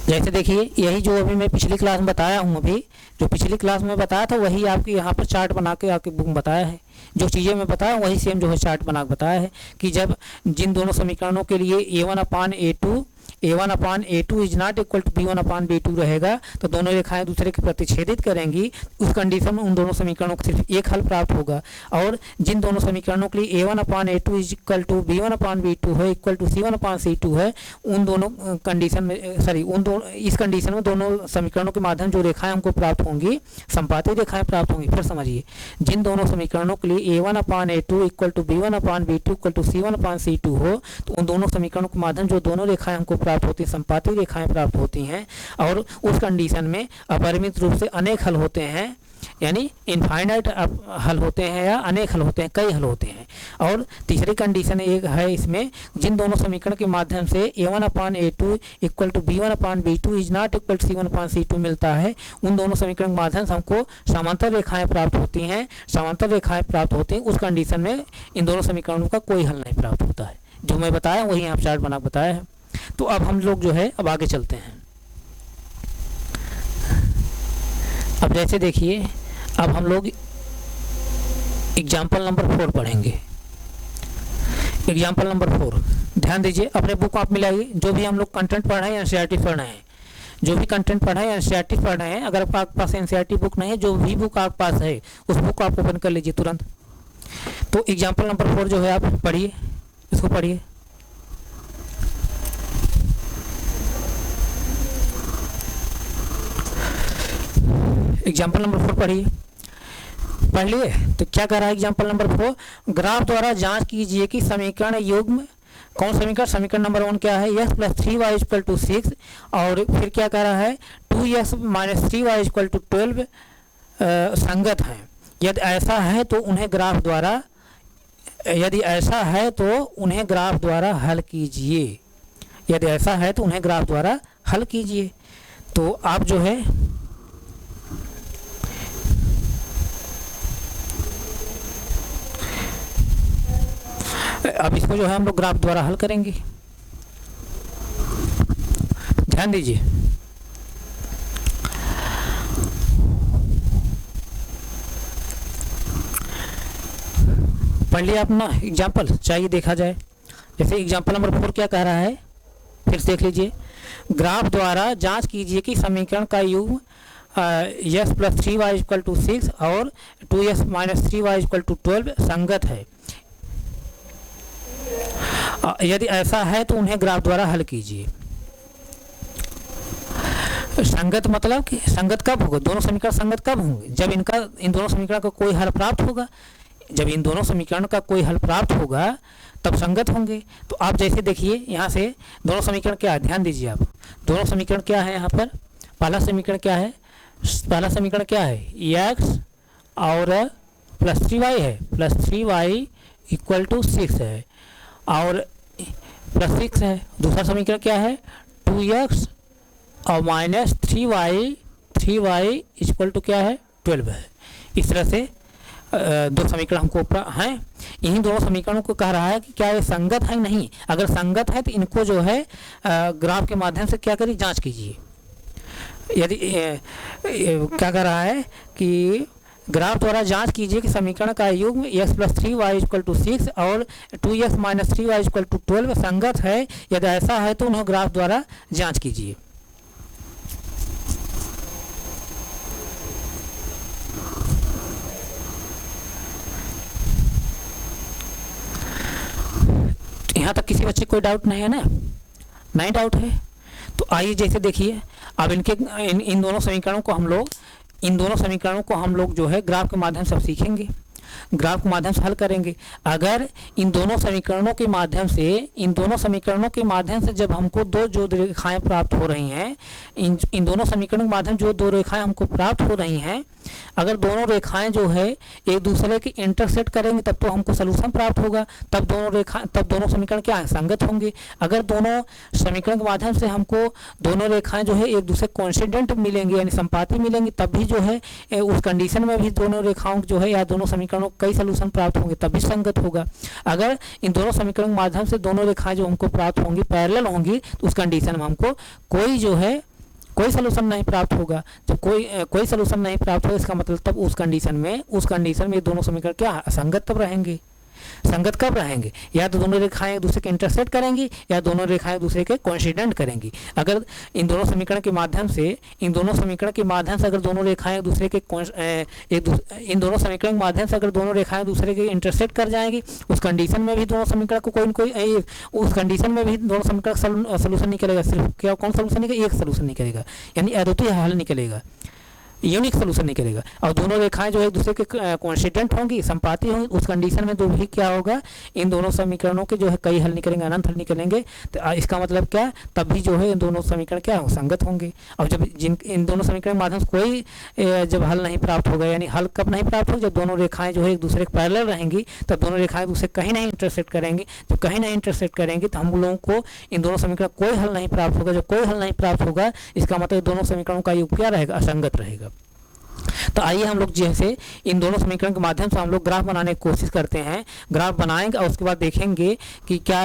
जैसे देखिए, यही जो अभी मैं पिछली क्लास में बताया हूँ, अभी जो पिछली क्लास में बताया था वही आपकी यहाँ पर चार्ट बना के आपकी बुक में बताया है। जो चीज़ें मैं बताया वही सेम जो है चार्ट बना के बताया है कि जब जिन दोनों समीकरणों के लिए a1/a2 a1/a2 is not equal to b1/b2 रहेगा तो दोनों रेखाएं दूसरे के प्रतिच्छेदित करेंगी, उस कंडीशन में उन दोनों समीकरणों को सिर्फ एक हल प्राप्त होगा। और जिन दोनों समीकरणों के लिए a1/a2 is equal to b1/b2 है इक्वल टू c1/c2 है, उन दोनों कंडीशन में इस कंडीशन में दोनों समीकरणों के माध्यम जो रेखाएं हमको प्राप्त होंगी संपाती रेखाएं प्राप्त होंगी। फिर समझिए, जिन दोनों समीकरणों के लिए a1/a2 equal to b1/b2 equal to c1/c2 हो, तो उन दोनों समीकरणों के माध्यम जो दोनों रेखाएं हमको प्राप्त होती हैं संपाती रेखाएं प्राप्त होती हैं। और उस कंडीशन में अपरिमित रूप से अनेक हल होते हैं, यानी इनफाइनाइट हल होते हैं या अनेक हल होते हैं, कई हल होते हैं। और तीसरी कंडीशन एक है इसमें, जिन दोनों समीकरण के माध्यम से a1/a2 equal to b1/b2 is not equal to c1/c2 मिलता है, उन दोनों समीकरण के माध्यम से हमको समांतर रेखाएं प्राप्त होती हैं। समांतर रेखाएं प्राप्त होती हैं, उस कंडीशन में इन दोनों समीकरणों का कोई हल नहीं प्राप्त होता है। जो मैं बताया वही आप चार्ट बना बताया है। तो अब हम लोग जो है अब आगे चलते हैं। अब जैसे देखिए, अब हम लोग एग्जाम्पल नंबर 4 पढ़ेंगे। एग्जाम्पल नंबर 4 ध्यान दीजिए, अपने बुक आप मिलाइए। जो भी हम लोग कंटेंट पढ़ रहे हैं एनसीईआरटी पढ़ रहे हैं, जो भी कंटेंट पढ़ा है एनसीईआरटी पढ़ रहे हैं। अगर आपके पास एनसीईआरटी बुक नहीं है, जो भी बुक आपके पास है उस बुक को आप ओपन कर लीजिए तुरंत। तो एग्जाम्पल नंबर 4 जो है आप पढ़िए, इसको पढ़िए। एग्जाम्पल नंबर 4 पढ़िए, पढ़ लिए। तो क्या कह रहा है एग्जाम्पल नंबर 4, ग्राफ द्वारा जांच कीजिए कि समीकरण युग्म कौन समीकरण, समीकरण नंबर 1 क्या है, x + 3y = 6। और फिर क्या कह रहा है 2x - 3y = 12 संगत हैं। यदि ऐसा है तो उन्हें ग्राफ द्वारा हल कीजिए। यदि ऐसा है तो उन्हें ग्राफ द्वारा हल कीजिए। तो आप जो है अब इसको जो है हम लोग ग्राफ द्वारा हल करेंगे। ध्यान दीजिए, पढ़ लिया अपना एग्जाम्पल, चाहिए देखा जाए। जैसे एग्जाम्पल नंबर 4 क्या कह रहा है, फिर देख लीजिए। ग्राफ द्वारा जांच कीजिए कि समीकरण का युग्म x + 3y = 6 और 2x - 3y = 12 संगत है। यदि ऐसा है तो उन्हें ग्राफ द्वारा हल कीजिए। संगत मतलब कि संगत कब होगा, दोनों समीकरण संगत कब होंगे, जब इन दोनों समीकरण का कोई हल प्राप्त होगा। जब इन दोनों समीकरण का कोई हल प्राप्त होगा तब संगत होंगे। तो आप जैसे देखिए यहाँ से दोनों समीकरण क्या है, ध्यान दीजिए आप। दोनों समीकरण क्या है यहाँ पर, पहला समीकरण क्या है, x और +3y है, +3y = 6 है और +6 है। दूसरा समीकरण क्या है 2x और -3y = क्या है 12 है। इस तरह से दो समीकरण हमको हैं। इन्हीं दोनों समीकरणों को कह रहा है कि क्या ये संगत है, नहीं। अगर संगत है तो इनको जो है ग्राफ के माध्यम से क्या करिए, जांच कीजिए। यदि क्या कह रहा है कि ग्राफ द्वारा जांच कीजिए कि समीकरण का युग्म x + 3y = 6 और 2x - 3y = 12 संगत है। यदि ऐसा है तो उन्हें ग्राफ द्वारा जांच कीजिए। यहाँ तक किसी बच्चे को कोई डाउट नहीं है ना, नहीं डाउट है। तो आइए जैसे देखिए, अब इन दोनों समीकरणों को हम लोग जो है ग्राफ के माध्यम से अब सीखेंगे, ग्राफ के माध्यम से हल करेंगे। अगर इन दोनों समीकरणों के माध्यम से जब हमको जो रेखाएं प्राप्त हो रही हैं, इन दोनों समीकरणों के माध्यम जो 2 रेखाएं हमको प्राप्त हो रही हैं, अगर दोनों रेखाएं जो है एक दूसरे के इंटरसेक्ट करेंगे तब तो हमको सलूशन प्राप्त होगा। तब दोनों समीकरण क्या है, संगत होंगे। अगर दोनों समीकरण के माध्यम से हमको दोनों रेखाएं जो है एक दूसरे कोइंसिडेंट मिलेंगी, यानी संपाती मिलेंगी, तब भी जो है उस कंडीशन में भी दोनों रेखाओं जो है या दोनों समीकरणों कई सलूशन प्राप्त होंगे, तब भी संगत होगा। अगर इन दोनों समीकरणों के माध्यम से दोनों रेखाएं जो हमको प्राप्त होंगी पैरेलल होंगी, तो उस कंडीशन में हमको कोई सलूशन नहीं प्राप्त होगा। जब कोई सलूशन नहीं प्राप्त होगा, इसका मतलब तब उस कंडीशन में दोनों समीकरण क्या असंगत तब रहेंगे। संगत कब रहेंगे? या तो दोनों रेखाएं एक दूसरे के इंटरसेक्ट करेंगी या दोनों रेखाएं एक दूसरे के कोइंसिडेंट करेंगी। अगर इन दोनों समीकरण के माध्यम से अगर दोनों रेखाएं एक दूसरे के इन दोनों समीकरण के माध्यम से अगर दोनों रेखाएं दूसरे के इंटरसेक्ट कर जाएंगी, उस कंडीशन में भी दोनों समीकरण को उस कंडीशन में भी दोनों समीकरण सोल्यूशन निकलेगा। सिर्फ क्या कौन सोल्यूशन निकलेगा? एक सोल्यूशन निकलेगा, यानी अद्वितीय हल निकलेगा, यूनिक सोल्यूशन निकलेगा। और दोनों रेखाएं जो एक दूसरे के कोइंसिडेंट होंगी, संपाती होंगी, उस कंडीशन में तो भी क्या होगा, इन दोनों समीकरणों के जो है कई हल निकलेंगे, अनंत हल निकलेंगे। तो इसका मतलब क्या, तब भी जो है इन दोनों समीकरण क्या हो, संगत होंगे। और जब इन दोनों समीकरण के माध्यम से कोई जब हल नहीं प्राप्त होगा, यानी हल कब नहीं प्राप्त होगा, जब दोनों रेखाएं जो है एक दूसरे के पैरेलल रहेंगी, तब दोनों रेखाएं दूसरे कहीं नहीं इंटरसेक्ट करेंगी। जब कहीं नहीं इंटरसेक्ट करेंगी तो हम लोगों को इन दोनों समीकरण कोई हल नहीं प्राप्त होगा। जब कोई हल नहीं प्राप्त होगा, इसका मतलब दोनों समीकरणों का योग क्या रहेगा, असंगत रहेगा। तो आइए हम लोग जैसे इन दोनों समीकरण के माध्यम से हम लोग ग्राफ बनाने की कोशिश करते हैं। ग्राफ बनाएंगे और उसके बाद देखेंगे कि क्या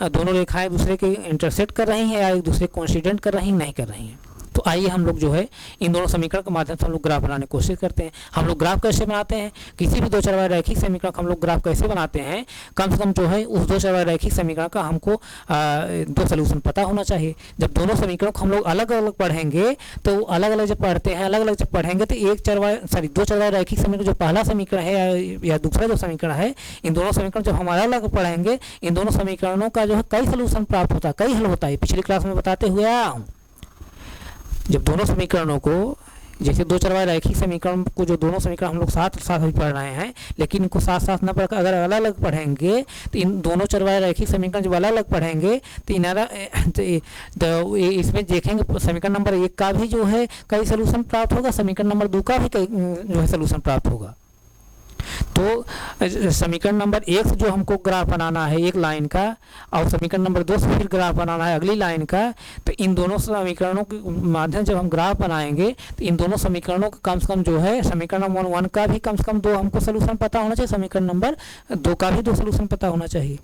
दोनों रेखाएं दूसरे के इंटरसेक्ट कर रही हैं या एक दूसरे को कोइंसिडेंट कर रही हैं, नहीं कर रही हैं। तो आइए हम लोग जो है इन दोनों समीकरण के माध्यम से हम लोग ग्राफ बनाने की कोशिश करते हैं। हम लोग ग्राफ कैसे बनाते हैं, किसी भी दो चरवाहे रैखिक समीकरण का हम लोग ग्राफ कैसे बनाते हैं, कम से कम जो है उस दो चरवाहे रैखिक समीकरण का हमको दो सोल्यूशन पता होना चाहिए। जब दोनों समीकरणों को हम लोग अलग अलग पढ़ेंगे, तो अलग अलग जब पढ़ते हैं, अलग अलग जब पढ़ेंगे तो दो चरवाहे रैखिक समीकरण जो पहला समीकरण है या दूसरा जो समीकरण है, इन दोनों समीकरण जब हम अलग अलग पढ़ेंगे, इन दोनों समीकरणों का जो है कई सोल्यूशन प्राप्त होता है, कई हल होता है। पिछली क्लास में बताते हुए आया हूँ, जब दोनों समीकरणों को, जैसे दो चरवाहे रैखिक समीकरण को, जो दोनों समीकरण हम लोग साथ साथ भी पढ़ रहे हैं, लेकिन इनको साथ साथ न पढ़कर अगर अलग अलग पढ़ेंगे तो इन दोनों चरवाहे रैखिक समीकरण जब अलग अलग पढ़ेंगे तो इसमें देखेंगे समीकरण नंबर 1 का भी जो है कई सोल्यूशन प्राप्त होगा, समीकरण नंबर 2 का भी कई जो है सोल्यूशन प्राप्त होगा। तो समीकरण नंबर 1 से जो हमको ग्राफ बनाना है एक लाइन का, और समीकरण नंबर 2 से फिर ग्राफ बनाना है अगली लाइन का, तो इन दोनों समीकरणों के माध्यम जब हम ग्राफ बनाएंगे तो इन दोनों समीकरणों का कम से कम जो है समीकरण नंबर 1 का भी कम से कम 2 हमको सोल्यूशन पता होना चाहिए, समीकरण नंबर 2 का भी 2 सोल्यूशन पता होना चाहिए।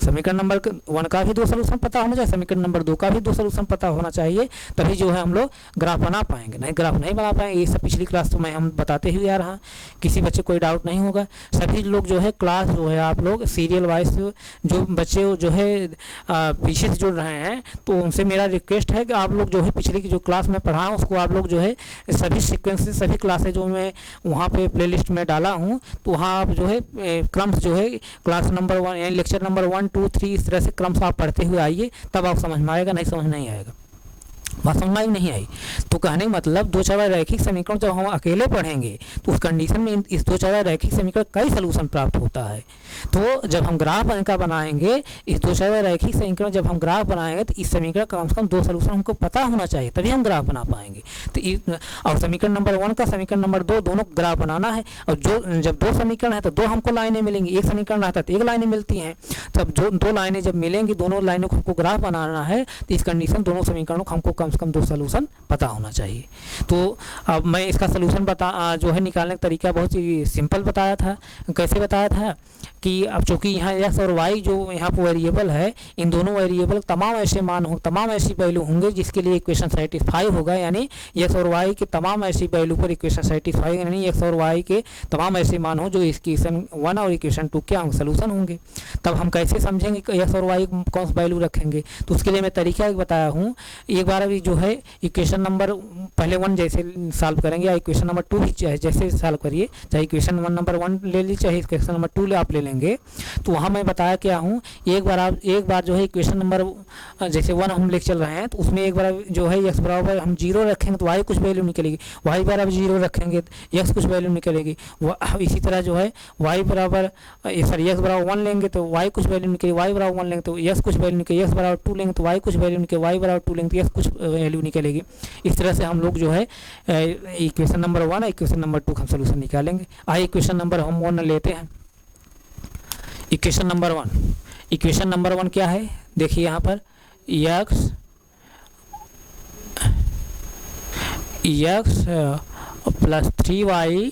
समीकरण नंबर 1 का भी 2 सोल्यूशन पता होना चाहिए, समीकरण नंबर 2 का भी 2 सोल्यूशन पता होना चाहिए, तभी जो है हम लोग ग्राफ बना पाएंगे। नहीं ग्राफ नहीं बना पाएंगे। ये सब पिछली क्लास तो मैं हम बताते हुए आ रहा, किसी बच्चे कोई डाउट नहीं होगा। सभी लोग जो है क्लास जो है आप लोग सीरियल वाइज जो बच्चे जो है पीछे से जुड़ रहे हैं, तो उनसे मेरा रिक्वेस्ट है कि आप लोग जो है पिछली की जो क्लास में पढ़ा उसको आप लोग जो है सभी सीक्वेंस से सभी क्लासेज जो मैं वहाँ पे प्लेलिस्ट में डाला हूँ, तो वहाँ आप जो है क्रम जो है क्लास नंबर 1 यानी लेक्चर नंबर 1, 2, 3 इस तरह से क्रम से आप पढ़ते हुए आइए, तब आप समझ में आएगा, नहीं समझ नहीं आएगा। बात समझ में नहीं आई तो कहने का मतलब दो चरवाहे रैखिक समीकरण जब हम अकेले पढ़ेंगे तो उस कंडीशन में इस दो चरवाहे रैखिक समीकरण कई सोल्यूशन प्राप्त होता है। तो जब हम ग्राफ का बनाएंगे, इस दो चरवाहे रैखिक समीकरण जब हम ग्राफ बनाएंगे तो इस समीकरण का कम से कम 2 सोल्यूशन हमको पता होना चाहिए, तभी हम ग्राफ बना पाएंगे। तो और समीकरण नंबर 1 का समीकरण नंबर 2 दोनों ग्राफ बनाना है, और जो जब 2 समीकरण है तो 2 हमको लाइनें मिलेंगी, एक समीकरण रहता है तो 1 लाइनें मिलती हैं। तब जो 2 लाइनें जब मिलेंगी, दोनों लाइनों को हमको ग्राफ बनाना है, तो इस कंडीशन दोनों समीकरणों को हमको कम से कम 2 सोल्यूशन पता होना चाहिए। तो अब मैं इसका सोल्यूशन जो है निकालने का तरीका बहुत ही सिंपल बताया था। कैसे बताया था कि अब चूँकि यहाँ एक्स और वाई जो यहाँ पर वेरिएबल है, इन दोनों वेरिएबल तमाम ऐसे मान हो, तमाम ऐसी वैल्यू होंगे जिसके लिए इक्वेशन सेटिस्फाई होगा, यानी एक्स और वाई के तमाम ऐसी वैल्यू पर इक्वेशन सेटिस्फाई, यानी एक्स और वाई के तमाम ऐसे मान हो जो इक्वेशन 1 और इक्वेशन 2 क्या होंगे, सोल्यूशन होंगे। तब हम कैसे समझेंगे कि एक्स और वाई कौन सा वैल्यू रखेंगे, तो उसके लिए मैं तरीका एक बताया हूँ। एक बार अभी जो है इक्वेशन नंबर पहले 1 जैसे सॉल्व करेंगे या इक्वेशन नंबर 2 भी जैसे सॉल्व करिए, चाहे इक्वेशन नंबर 1 ले लीजिए चाहे इक्वेशन नंबर 2 आप ले लेंगे। तो वहाँ मैं बताया क्या हूँ, एक बार जो है इक्वेशन नंबर जैसे 1 हम लेके चल रहे हैं, तो उसमें एक बार जो है एक्स बराबर हम 0 रखेंगे तो वाई कुछ वैल्यू निकलेगी, वाई बराबर 0 रखेंगे तो एक्स कुछ वैल्यू निकलेगी। इसी तरह जो है वाई बराबर एक्स बराबर 1 लेंगे तो वाई कुछ वैल्यू निकलेगी, वाई बराबर 1 लेंगे तो एक्स कुछ वैल्यू निकलेगी, एक्स बराबर 2 लेंगे तो वाई कुछ वैल्यू निकलेगी, वाई बराबर 2 लेंगे तो एक्स कुछ वैल्यू निकलेगी। इस तरह से हम लोग जो है इक्वेशन नंबर 1 और इक्वेशन नंबर 2 का हम सोल्यूशन निकालेंगे। आइए इक्वेशन नंबर हम 1 लेते हैं। इक्वेशन नंबर 1 क्या है, देखिए यहाँ पर x प्लस 3y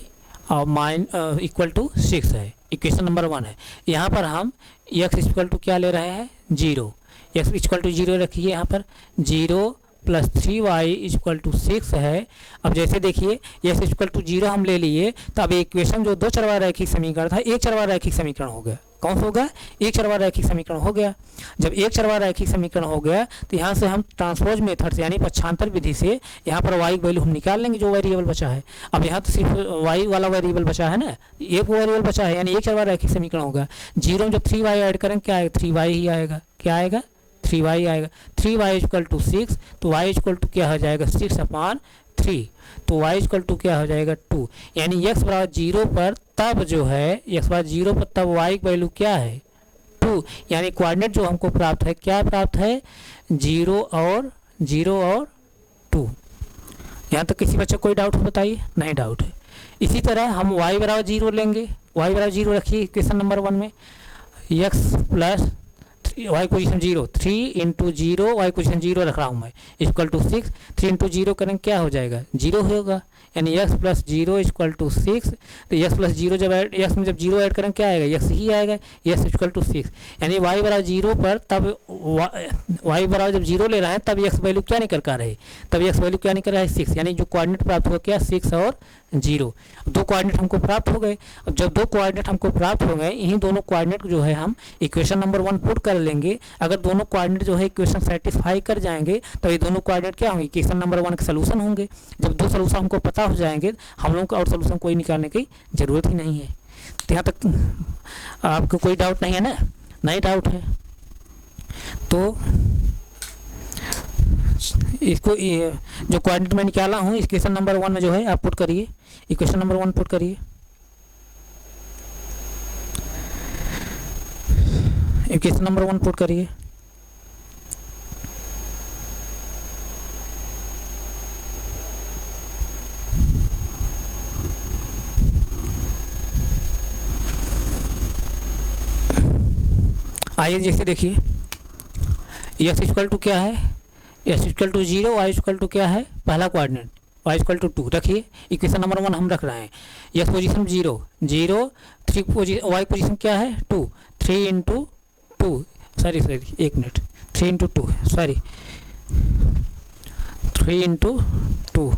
और इक्वल टू 6 है। इक्वेशन नंबर 1 है। यहाँ पर हम x इक्वल टू क्या ले रहे हैं, 0। x इक्वल टू 0 रखिए, यहाँ पर 0 प्लस 3y इक्वल टू 6 है। अब जैसे देखिए x इक्वल टू 0 हम ले लिए, तो अब इक्वेशन जो 2 चरवाहा रैखिक समीकरण था 1 चरवाहा रैखिक समीकरण हो गया। कौन सा होगा, एक चरवाहा रैखिक समीकरण हो गया। जब एक चरवाहा रैखिक समीकरण हो गया तो यहाँ से हम ट्रांसपोज मेथड से यानी पक्षांतर विधि से यहाँ पर y की वैल्यू हम निकाल लेंगे जो वेरिएबल बचा है। अब यहाँ तो सिर्फ y वाला वेरिएबल बचा है ना, एक वेरिएबल बचा है यानी एक चरवाहा रैखिक समीकरण होगा। 0 में जब 3y ऐड करेंगे क्या आएगा, 3y ही आएगा। क्या आएगा, 3y आएगा। 3y इक्वल टू 6, तो y इक्वल टू क्या हो जाएगा, 6/3, तो y इक्वल टू क्या हो जाएगा 2, यानी x बराबर 0 पर तब जो है x बराबर 0 पर तब y की वैल्यू क्या है 2, यानी कोऑर्डिनेट जो हमको प्राप्त है क्या प्राप्त है, 0 और 2। यहाँ तक किसी बच्चे कोई डाउट हो बताइए, नहीं डाउट है। इसी तरह हम y बराबर 0 लेंगे, y बराबर 0 रखिए इक्वेशन नंबर 1 में, x plus y position 0, 3 into 0 y position 0 रख रहा हूँ मैं, इक्वल टू 6, 3 इंटू 0 करेंगे क्या हो जाएगा, 0 होगा, यानी x प्लस 0 इक्वल टू 6। तो x प्लस 0 जब x में जब 0 ऐड करेंगे क्या आएगा, x ही आएगा, x इक्वल टू 6, यानी y बराबर 0 पर तब y बराबर जब 0 ले रहा है तब x वैल्यू क्या निकल कर रही है, तब x वैल्यू क्या निकल रहा है 6, यानी जो कोऑर्डिनेट प्राप्त हुआ क्या 6 और 0। दो कोऑर्डिनेट हमको प्राप्त हो गए। अब जब दो कोऑर्डिनेट हमको प्राप्त हो गए, इन्हीं दोनों कोऑर्डिनेट जो है हम इक्वेशन नंबर 1 पुट कर लेंगे। अगर दोनों कोऑर्डिनेट जो है इक्वेशन सेटिस्फाई कर जाएंगे तो ये दोनों कोऑर्डिनेट क्या होंगे, इक्वेशन नंबर 1 के सोल्यूशन होंगे। जब दो सोल्यूशन हमको पता हो जाएंगे हम लोगों को और सोल्यूशन कोई निकालने की जरूरत ही नहीं है। तो यहाँ तक आपको कोई डाउट नहीं है ना, नहीं डाउट है तो इसको जो कोऑर्डिनेट मैं निकाला हूँ इक्वेशन नंबर 1 में जो है आप पुट करिए, इक्वेशन नंबर 1 पुट करिए, इक्वेशन नंबर 1 पुट करिए। आइए जैसे देखिए x इक्वल टू क्या है, x equal to 0, y equal to क्या है पहला कोऑर्डिनेट y इक्वल टू 2 रखिए, इक्वेशन नंबर 1 हम रख रहे हैं। x position 0, 3 position, y position क्या है 2, 3 इंटू 2, सॉरी एक मिनट, 3 इंटू 2 सॉरी 3 इंटू 2,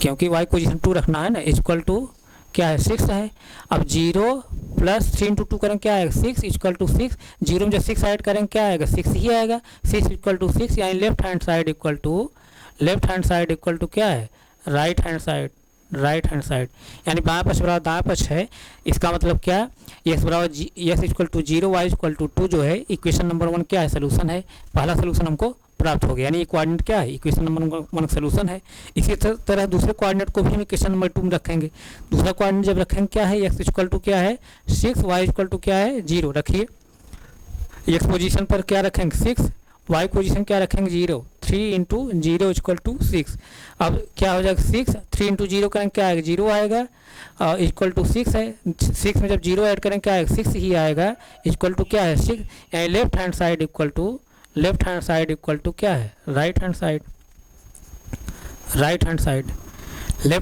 क्योंकि y पोजीशन 2 रखना है ना, इक्वल टू क्या है 6 है। अब 0 प्लस 3 इंटू 2 करेंगे क्या आएगा 6 इक्वल टू 6, 0 में जब 6 ऐड करेंगे क्या आएगा 6 ही आएगा, 6 इक्वल टू 6, यानी left hand side equal to क्या है राइट हैंड साइड, यानी बाएं पक्ष बराबर दाएं पक्ष है। इसका मतलब क्या, x बराबर x equal to 0, y equal to 2 जो है इक्वेशन नंबर 1 क्या है सोल्यूशन है, पहला सोल्यूशन हमको प्राप्त हो गया, यानी कोऑर्डिनेट क्या है इक्वेशन नंबर 1 सोल्यूशन है। इसी तरह दूसरे कोऑर्डिनेट को भी हम इक्वेशन नंबर 2 में रखेंगे। दूसरा कोऑर्डिनेट जब रखेंगे क्या है, x इक्वल टू क्या है 6, y इक्वल टू क्या है 0 रखिए, x पोजीशन पर क्या रखेंगे 6, y पोजीशन क्या रखेंगे 0, 3 इंटू 0 इक्वल टू 6। अब क्या हो जाएगा 6, 3 इंटू 0 करेंगे क्या आएगा 0 आएगा, इक्वल टू 6 है, 6 में जब 0 ऐड करेंगे क्या आएगा 6 ही आएगा, इक्वल टू क्या है 6, यानी left hand side equal to क्या है right hand side, left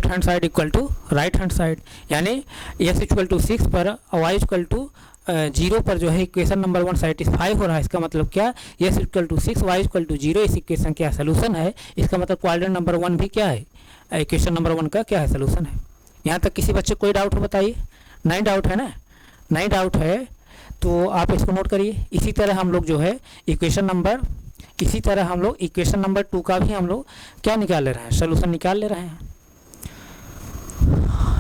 hand side equal to right hand side, यानी x इक्वल टू 6 पर y इक्वल टू 0 पर जो है इक्वेशन नंबर 1 सेटिस्फाई हो रहा है। इसका मतलब क्या, x equal to 6, y equal to 0 इस इक्वेशन क्या सोल्यूशन है। इसका मतलब कोऑर्डिनेट नंबर 1 भी क्या है, इक्वेशन नंबर 1 का क्या है सोल्यूशन है। यहाँ तक किसी बच्चे कोई डाउट हो बताइए, नहीं डाउट है ना, नहीं डाउट है तो आप इसको नोट करिए। इसी तरह हम लोग जो है इक्वेशन नंबर 2 का भी हम लोग क्या निकाल ले रहे हैं, सोल्यूशन निकाल ले रहे हैं,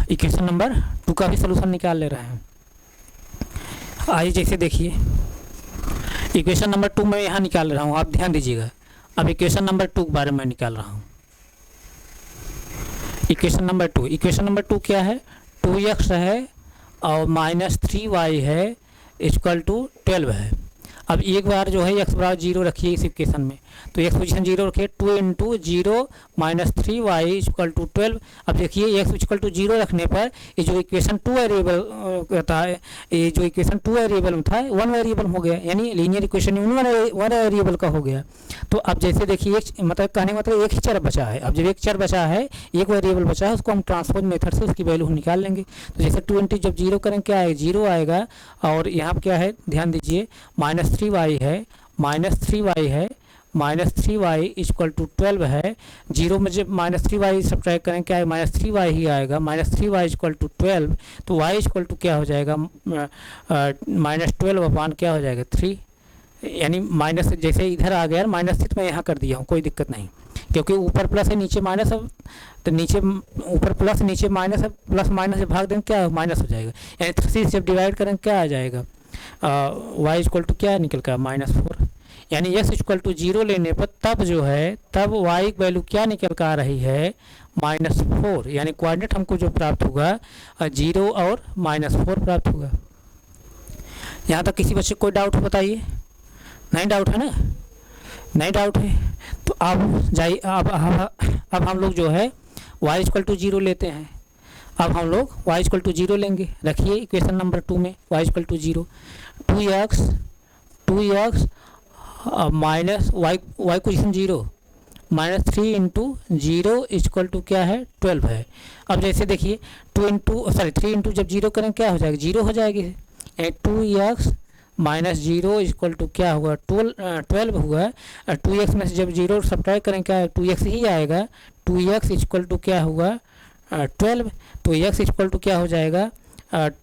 इक्वेशन नंबर 2 का भी सोल्यूशन निकाल ले रहे हैं। आइए जैसे देखिए इक्वेशन नंबर 2 मैं यहाँ निकाल रहा हूँ, आप ध्यान दीजिएगा। अब इक्वेशन नंबर 2 के बारे में निकाल रहा हूँ, इक्वेशन नंबर 2 क्या है 2x है और -3y है इक्वल टू 12 है। अब एक बार जो है x बराबर 0 रखिए इस इक्वेशन में, तो x पोजीशन 0 रखिए, 2 इंटू 0 -3y इक्वल टू 12। अब देखिए x इक्वल टू 0 रखने पर ये जो इक्वेशन 2 वेरिएबल कहता है, ये जो इक्वेशन 2 वेरिएबल में था 1 वेरिएबल हो गया, यानी लीनियर इक्वेशन 1 वेरिएबल का हो गया। तो अब जैसे देखिए मतलब कहने का मतलब एक ही चर बचा है। अब जब एक चर बचा है, एक वेरिएबल बचा है, उसको हम ट्रांसपोज मेथड से उसकी वैल्यू हम निकाल लेंगे। तो जैसे 2 इंटू जब 0 करेंगे क्या आएगा 0 आएगा, और यहाँ पर क्या है ध्यान दीजिए -3y है -3y इक्वल टू 12 है। जीरो में जब -3y सब्ट्रैक्ट करें क्या है, -3y ही आएगा। -3y इक्वल टू 12, तो y इक्वल टू क्या हो जाएगा, -12 अपान क्या हो जाएगा 3। यानी माइनस जैसे इधर आ गया माइनस थी तो मैं यहाँ कर दिया हूँ, कोई दिक्कत नहीं, क्योंकि ऊपर प्लस है नीचे माइनस है, तो नीचे ऊपर प्लस नीचे माइनस है, प्लस माइनस से भाग दें क्या माइनस हो जाएगा। यानी 3 से जब डिवाइड करें क्या आ जाएगा, y इक्वल टू क्या निकल कर -4। यानी x इक्वल टू 0 लेने पर तब जो है तब y की वैल्यू क्या निकल कर आ रही है, -4। यानी कोऑर्डिनेट हमको जो प्राप्त होगा 0 और -4 प्राप्त होगा। यहाँ तक किसी बच्चे को कोई डाउट बताइए? नहीं डाउट है ना, नहीं डाउट है तो अब जाइए, अब हम लोग जो है y इक्वल टू 0 लेते हैं। अब हम लोग y इक्वल टू 0 लेंगे। रखिए इक्वेशन नंबर 2 में y equal to 0, 2x minus Y position 0 -3 into 0 equal to क्या है 12 है। अब जैसे देखिए 3 इंटू जब 0 करें क्या हो जाएगा, 0 हो जाएगी। 2x माइनस 0 इक्वल टू क्या हुआ 12 हुआ। 2x में से जब 0 सब्ट्रैक्ट करें क्या है 2x ही आएगा। 2x इक्वल टू क्या हुआ 12, तो x इक्वल टू क्या हो जाएगा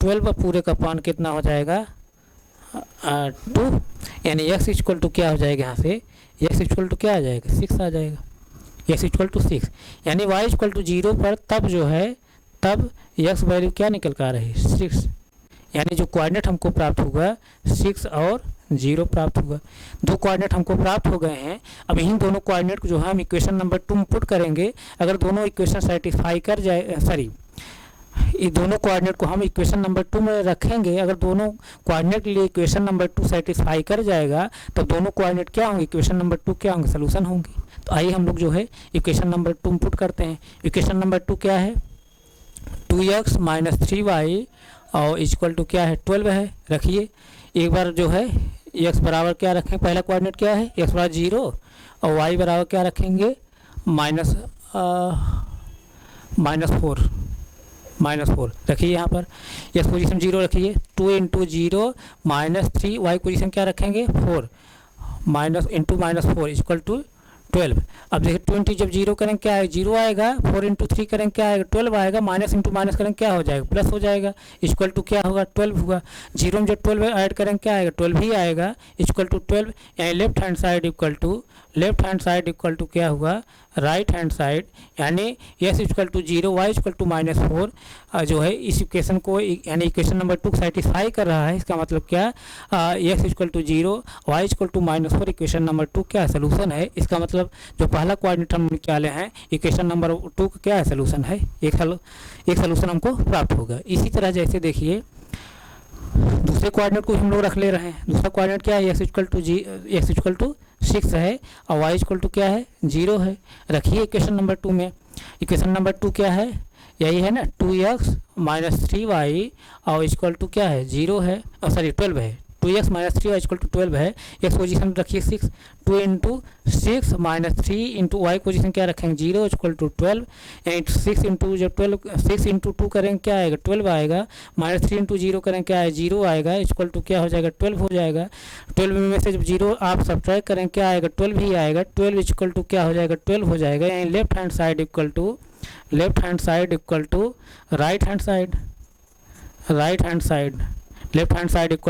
12 पूरे का पान कितना हो जाएगा 2। यानी x इक्वल टू क्या हो जाएगा, यहाँ से x इक्वल टू क्या आ जाएगा 6 आ जाएगा। x इक्वल टू 6 यानी y इक्वल टू 0 पर तब जो है तब x वैल्यू क्या निकल कर आ रही है 6। यानी जो कोऑर्डिनेट हमको प्राप्त होगा 6 और 0 प्राप्त होगा। दो कोऑर्डिनेट हमको प्राप्त हो गए हैं। अब इन दोनों कोऑर्डिनेट को जो है हम इक्वेशन नंबर 2 में पुट करेंगे। अगर दोनों इक्वेशन सेटिस्फाई कर जाए, सॉरी ये दोनों कोऑर्डिनेट को हम इक्वेशन नंबर 2 में रखेंगे। अगर दोनों कोऑर्डिनेट के लिए इक्वेशन नंबर 2 सेटिस्फाई कर जाएगा तो दोनों कोऑर्डिनेट क्या होंगे, इक्वेशन नंबर 2 क्या होंगे, सोल्यूशन होंगे। तो आइए हम लोग जो है इक्वेशन नंबर 2 में पुट करते हैं। इक्वेशन नंबर 2 क्या है 2x माइनस 3y और इक्वल टू क्या है 12 है। रखिए एक बार जो है x बराबर क्या रखें, पहला कोऑर्डिनेट क्या है x बराबर 0 और y बराबर क्या रखेंगे -4 रखिए। यहाँ पर x पोजीशन 0 रखिए। 2 इंटू 0 -3, y पोजीशन क्या रखेंगे 4 माइनस इंटू -4 इक्वल टू 12। अब देखिए 20 जब 0 करें क्या है 0 आएगा। 4 इंटू 3 करें क्या आएगा 12 आएगा। माइनस इंटू माइनस करें क्या हो जाएगा प्लस हो जाएगा। इक्वल टू क्या होगा 12 होगा। 0 में जब 12 ऐड करें क्या आएगा 12 ही आएगा इक्वल टू 12। यानी left hand side equal to क्या हुआ राइट हैंड साइड। यानी s equal to 0 y equal to -4 जो है इस इक्वेशन को यानी इक्वेशन नंबर 2 सेटिस्फाई कर रहा है। इसका मतलब क्या x equal to 0 y equal to -4 equation number 2 क्या है सोल्यूशन है। इसका मतलब जो पहला कोऑर्डिनेट हम निकाले हैं इक्वेशन नंबर 2 का क्या है सोल्यूशन है, एक सोल्यूशन हमको प्राप्त होगा। इसी तरह जैसे देखिए दूसरे कोऑर्डिनेट को हम लोग रख ले रहे हैं। दूसरा कोऑर्डिनेट क्या है x इक्वल टू 6 है और y इक्वल टू क्या है 0 है। रखिए इक्वेशन नंबर 2 में। इक्वेशन नंबर 2 क्या है यही है ना 2x माइनस 3y और इक्वल टू क्या है 0 है और सॉरी 12 है। 2x minus 3y equal to 12 है। x पोजीशन रखिए 6। 2 into 6 minus 3 into Y position क्या रखेंगे 0 इक्वल टू 12। यानी 6 इंटू जब 12 6 इंटू 2 करेंगे क्या आएगा 12 आएगा। माइनस 3 इंटू 0 करें क्या है 0 आएगा इक्वल टू क्या हो जाएगा 12 हो जाएगा। 12 में से जब 0 आप सब्ट्रैक्ट करें क्या आएगा 12 ही आएगा। 12 इक्वल टू क्या हो जाएगा 12 हो जाएगा। यानी left hand side equal to right hand side equal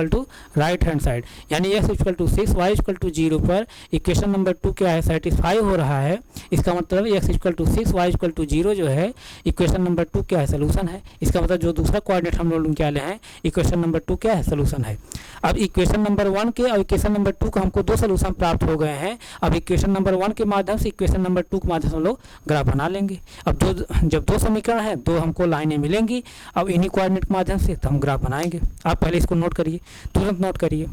to right hand side. यानी x equal to 6 y equal to 0 पर इक्वेशन नंबर 2 क्या है सेटिस्फाई हो रहा है। इसका मतलब x equal to 6 y equal to 0 जो है इक्वेशन नंबर 2 क्या है सोल्यूशन है। इसका मतलब जो दूसरा कोऑर्डिनेट हम लोग निकाले हैं इक्वेशन नंबर 2 क्या है सोल्यूशन है। अब इक्वेशन नंबर 1 के और इक्वेशन नंबर 2 का हमको दो सोल्यूशन प्राप्त हो गए हैं। अब इक्वेशन नंबर 1 के माध्यम से इक्वेशन नंबर 2 के माध्यम से हम लोग ग्राफ बना लेंगे। अब जब दो समीकरण है दो हमको लाइनें मिलेंगी। अब इन्हीं कोऑर्डिनेट के माध्यम से तो हम ग्राफ बनाएंगे। आप पहले इसको नोट करिए, तुरंत नोट करिए।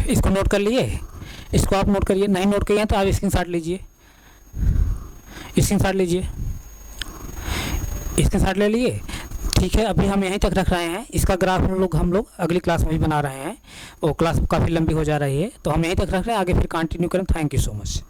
इसको नोट कर लिए, इसको आप नोट करिए, नहीं नोट किए हैं तो आप स्क्रीनशॉट लीजिए, स्क्रीनशॉट लीजिए, स्क्रीनशॉट ले लिए। ठीक है, अभी हम यहीं तक रख रहे हैं, इसका ग्राफ हम लोग अगली क्लास में भी बना रहे हैं, वो क्लास काफ़ी लंबी हो जा रही है, तो हम यहीं तक रख रहे हैं, आगे फिर कंटिन्यू करें। Thank you so much.